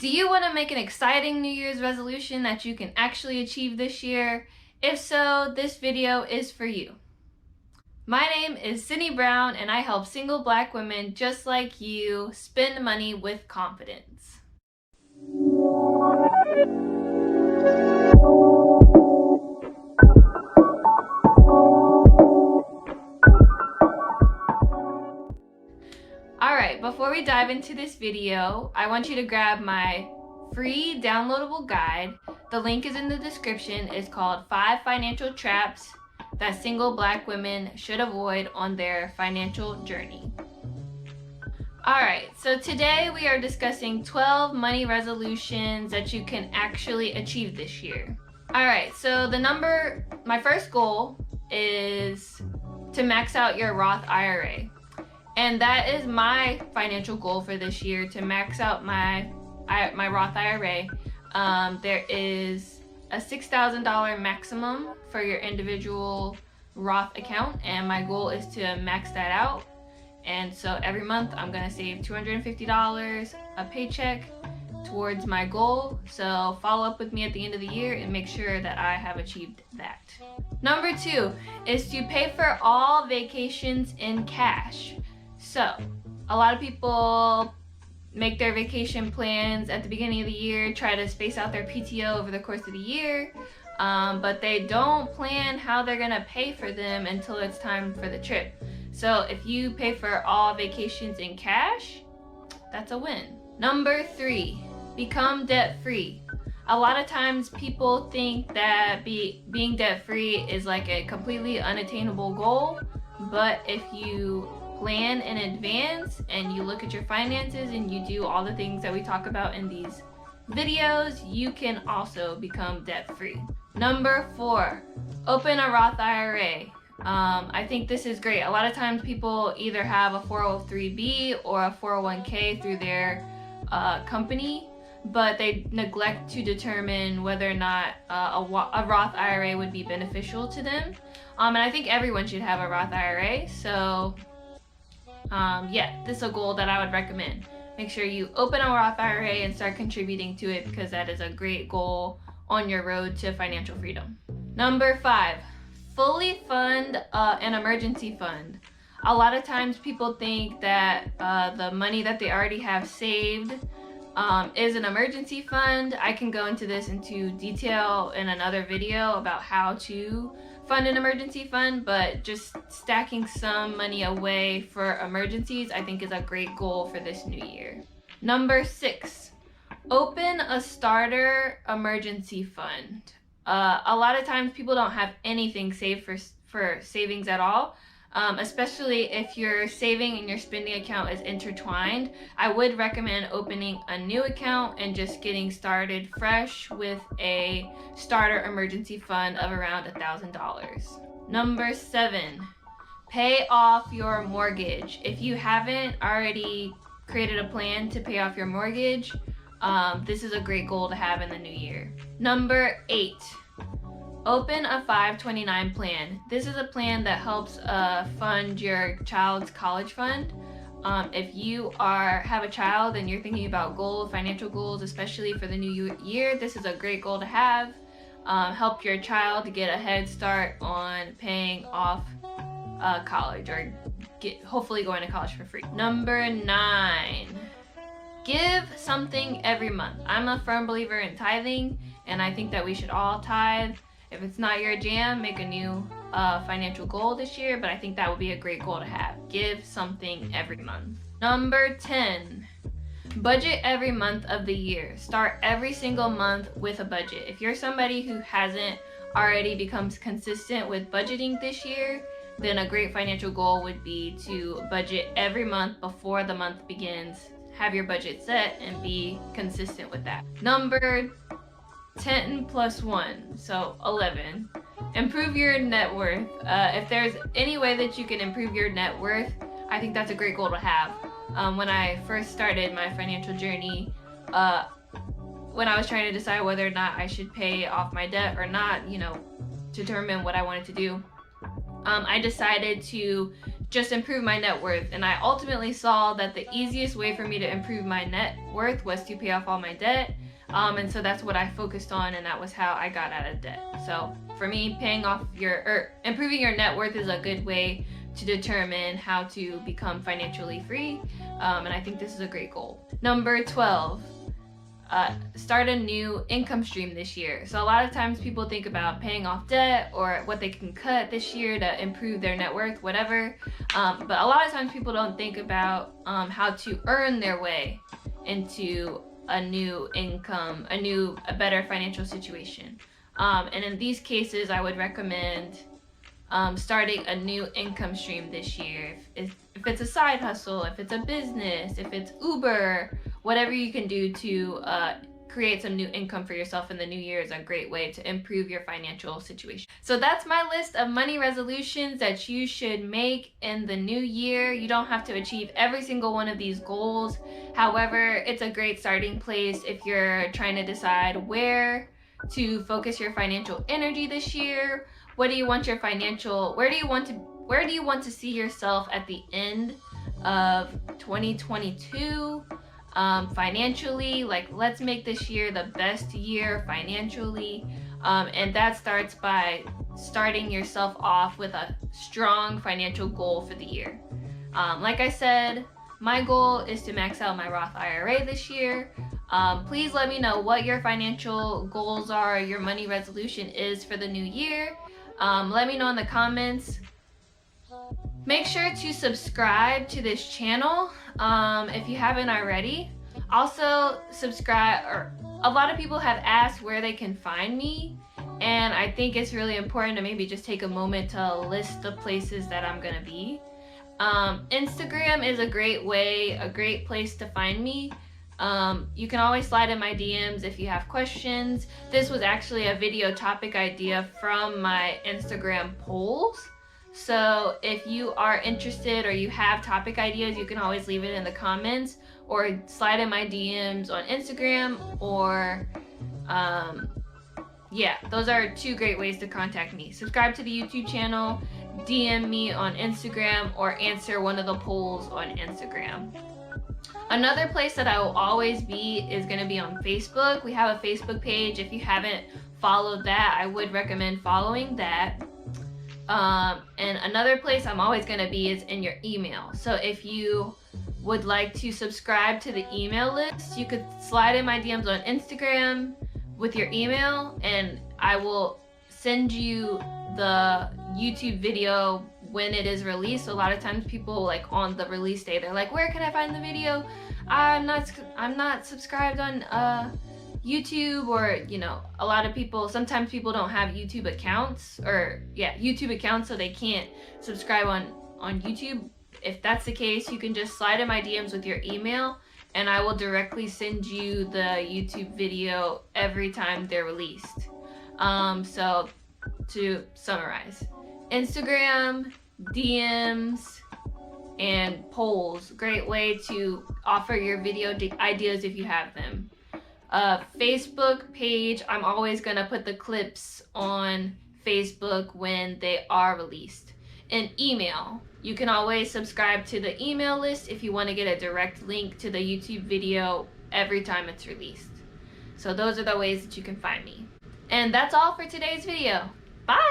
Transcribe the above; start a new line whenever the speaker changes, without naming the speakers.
Do you want to make an exciting New Year's resolution that you can actually achieve this year? If so, this video is for you. My name is Sydney Brown, and I help single Black women just like you spend money with confidence. Alright, before we dive into this video, I want you to grab my free downloadable guide. The link is in the description. It's called 5 Financial Traps that Single Black Women Should Avoid on Their Financial Journey. Alright, so today we are discussing 12 money resolutions that you can actually achieve this year. Alright, so my first goal is to max out your Roth IRA. And that is my financial goal for this year, to max out my Roth IRA. There is a $6,000 maximum for your individual Roth account, and my goal is to max that out. And so every month I'm gonna save $250 a paycheck towards my goal. So follow up with me at the end of the year and make sure that I have achieved that. Number 2 is to pay for all vacations in cash. So, a lot of people make their vacation plans at the beginning of the year, try to space out their PTO over the course of the year, but they don't plan how they're gonna pay for them until it's time for the trip. So if you pay for all vacations in cash, that's a win. Number 3, become debt-free. A lot of times people think that being debt-free is like a completely unattainable goal, but if you plan in advance and you look at your finances and you do all the things that we talk about in these videos, you can also become debt-free. Number 4, open a Roth IRA. I think this is great. A lot of times people either have a 403b or a 401k through their company, but they neglect to determine whether or not a Roth IRA would be beneficial to them. And I think everyone should have a Roth IRA. So yeah, this is a goal that I would recommend. Make sure you open a Roth IRA and start contributing to it, because that is a great goal on your road to financial freedom. Number 5, fully fund an emergency fund. A lot of times people think that the money that they already have saved is an emergency fund. I can go into detail in another video about how to fund an emergency fund, but just stacking some money away for emergencies I think is a great goal for this new year. Number 6, open a starter emergency fund. A lot of times people don't have anything saved for savings at all. Especially if your saving and your spending account is intertwined. I would recommend opening a new account and just getting started fresh with a starter emergency fund of around $1,000. Number 7, pay off your mortgage. If you haven't already created a plan to pay off your mortgage, this is a great goal to have in the new year. Number 8, open a 529 plan. This is a plan that helps fund your child's college fund. If you have a child and you're thinking about financial goals, especially for the new year, this is a great goal to have. Help your child to get a head start on paying off college, or hopefully going to college for free. Number 9, give something every month. I'm a firm believer in tithing, and I think that we should all tithe. If it's not your jam, make a new financial goal this year, but I think that would be a great goal to have. Give something every month. Number 10, budget every month of the year. Start every single month with a budget. If you're somebody who hasn't already become consistent with budgeting this year, then a great financial goal would be to budget every month before the month begins. Have your budget set and be consistent with that. Number 10 plus 1, so 11. Improve your net worth. If there's any way that you can improve your net worth, I think that's a great goal to have. When I first started my financial journey, when I was trying to decide whether or not I should pay off my debt or not, determine what I wanted to do, I decided to just improve my net worth. And I ultimately saw that the easiest way for me to improve my net worth was to pay off all my debt. And so that's what I focused on, and that was how I got out of debt. So for me, improving your net worth is a good way to determine how to become financially free. And I think this is a great goal. Number 12. Start a new income stream this year. So a lot of times people think about paying off debt or what they can cut this year to improve their net worth, whatever. But a lot of times people don't think about how to earn their way into a new income, a better financial situation. And in these cases, I would recommend starting a new income stream this year. If it's a side hustle, if it's a business, if it's Uber, whatever you can do to create some new income for yourself in the new year is a great way to improve your financial situation. So that's my list of money resolutions that you should make in the new year. You don't have to achieve every single one of these goals. However, it's a great starting place if you're trying to decide where to focus your financial energy this year. Where do you want to see yourself at the end of 2022? Financially, like, let's make this year the best year financially, and that starts by starting yourself off with a strong financial goal for the year. Like I said, my goal is to max out my Roth IRA this year. Please let me know what your financial goals are, your money resolution is for the new year. Let me know in the comments. Make sure to subscribe to this channel if you haven't already. Also, subscribe, or a lot of people have asked where they can find me, and I think it's really important to maybe just take a moment to list the places that I'm gonna be. Instagram is a great place to find me. You can always slide in my DMs if you have questions. This was actually a video topic idea from my Instagram polls. So if you are interested or you have topic ideas, you can always leave it in the comments or slide in my DMs on Instagram, or yeah, those are two great ways to contact me. Subscribe to the YouTube channel, DM me on Instagram, or answer one of the polls on Instagram. Another place that I will always be is going to be on Facebook. We have a Facebook page. If you haven't followed that, I would recommend following that. And another place I'm always going to be is in your email. So if you would like to subscribe to the email list, you could slide in my DMs on Instagram with your email, and I will send you the YouTube video when it is released. So a lot of times people, like, on the release day, they're like, where can I find the video? I'm not subscribed on YouTube, or, you know, a lot of people, sometimes people don't have YouTube accounts, so they can't subscribe on YouTube. If that's the case, you can just slide in my DMs with your email, and I will directly send you the YouTube video every time they're released. So to summarize, Instagram, DMs, and polls, great way to offer your video ideas if you have them. Facebook page, I'm always gonna put the clips on Facebook when they are released. And email, you can always subscribe to the email list if you want to get a direct link to the YouTube video every time it's released. So those are the ways that you can find me. And that's all for today's video. Bye!